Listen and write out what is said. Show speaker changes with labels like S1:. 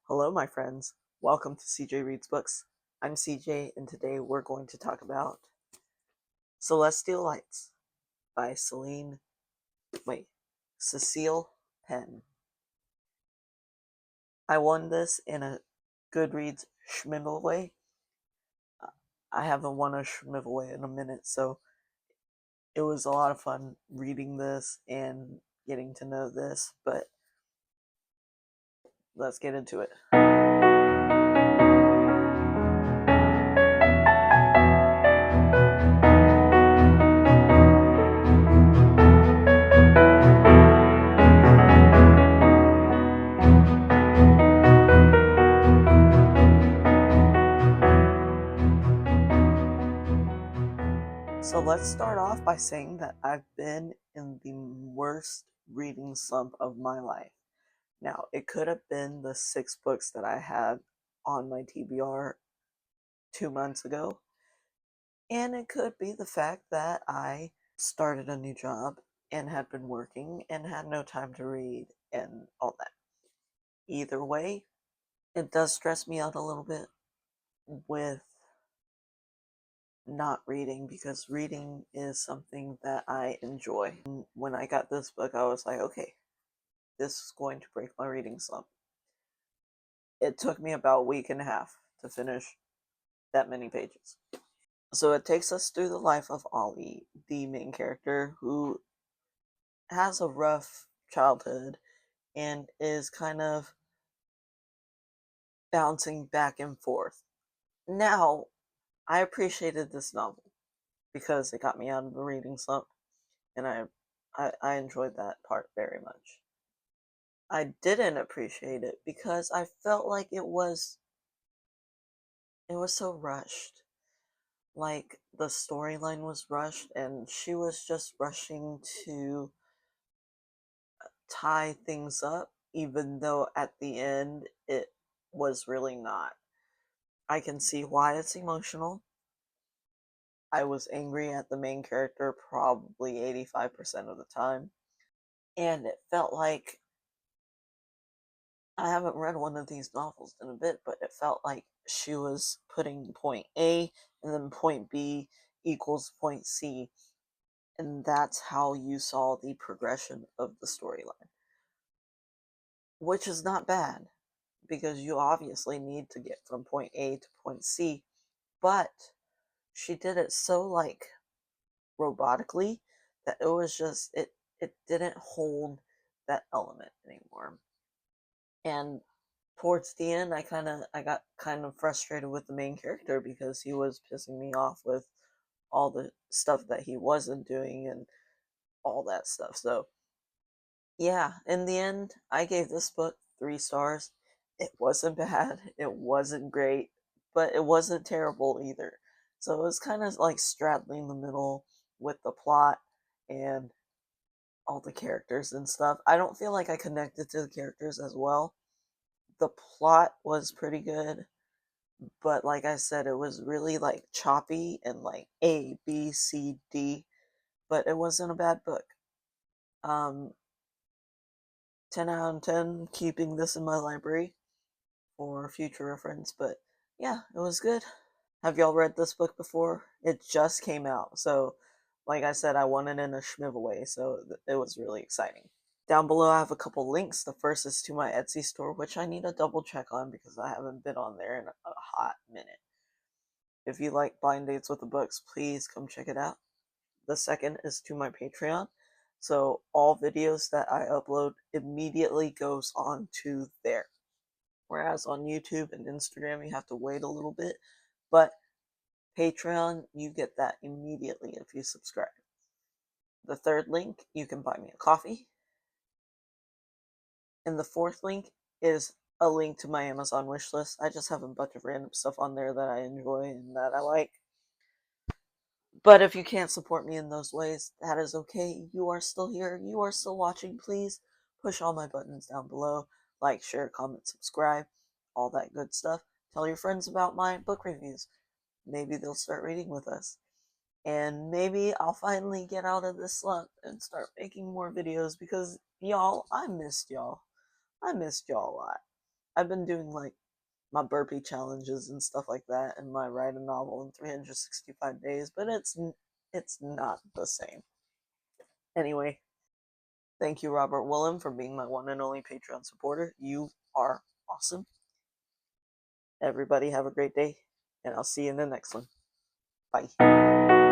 S1: Hello, my friends. Welcome to CJ Reads Books. I'm CJ, and today we're going to talk about Celestial Lights by Cecile Pin. I won this in a Goodreads Schmivelway. I haven't won a Schmivelway in a minute, so it was a lot of fun reading this and getting to know this, but let's get into it. So let's start off by saying that I've been in the worst reading slump of my life. Now, it could have been the 6 books that I had on my TBR 2 months ago, and it could be the fact that I started a new job and had been working and had no time to read and all that. Either way, it does stress me out a little bit with not reading because reading is something that I enjoy. And when I got this book, I was like, okay, this is going to break my reading slump. It took me about a week and a half to finish that many pages. So it takes us through the life of Ollie, the main character, who has a rough childhood and is kind of bouncing back and forth. Now, I appreciated this novel because it got me out of the reading slump, and I enjoyed that part very much. I didn't appreciate it because I felt like it was so rushed. Like the storyline was rushed and she was just rushing to tie things up, even though at the end it was really not. I can see why it's emotional. I was angry at the main character probably 85% of the time. And it felt like I haven't read one of these novels in a bit, but it felt like she was putting point A and then point B equals point C. And that's how you saw the progression of the storyline. Which is not bad, because you obviously need to get from point A to point C, but she did it so like robotically that it was just it didn't hold that element anymore. And towards the end I got kind of frustrated with the main character because he was pissing me off with all the stuff that he wasn't doing and all that stuff. So yeah, in the end, I gave this book 3 stars. It wasn't bad, it wasn't great, but it wasn't terrible either. So it was kind of like straddling the middle with the plot and all the characters and stuff. I don't feel like I connected to the characters as well. The plot was pretty good, but like I said, it was really like choppy and like A, B, C, D, but it wasn't a bad book. Um, 10 out of 10, keeping this in my library for future reference, but yeah, it was good. Have y'all read this book before? It just came out, so like I said, I won it in a Schmivelway, so it was really exciting. Down below, I have a couple links. The first is to my Etsy store, which I need to double check on because I haven't been on there in a hot minute. If you like blind dates with the books, please come check it out. The second is to my Patreon. So all videos that I upload immediately goes on to there. Whereas on YouTube and Instagram, you have to wait a little bit. But Patreon, you get that immediately if you subscribe. The third link, you can buy me a coffee. And the fourth link is a link to my Amazon wishlist. I just have a bunch of random stuff on there that I enjoy and that I like. But if you can't support me in those ways, that is okay. You are still here. You are still watching. Please push all my buttons down below. Like, share, comment, subscribe, all that good stuff. Tell your friends about my book reviews. Maybe they'll start reading with us. And maybe I'll finally get out of this slump and start making more videos because, y'all, I missed y'all. I missed y'all a lot. I've been doing like my burpee challenges and stuff like that, and my write a novel in 365 days, but it's not the same. Anyway, thank you, Robert Wilhelm, for being my one and only Patreon supporter. You are awesome. Everybody have a great day, and I'll see you in the next one. Bye.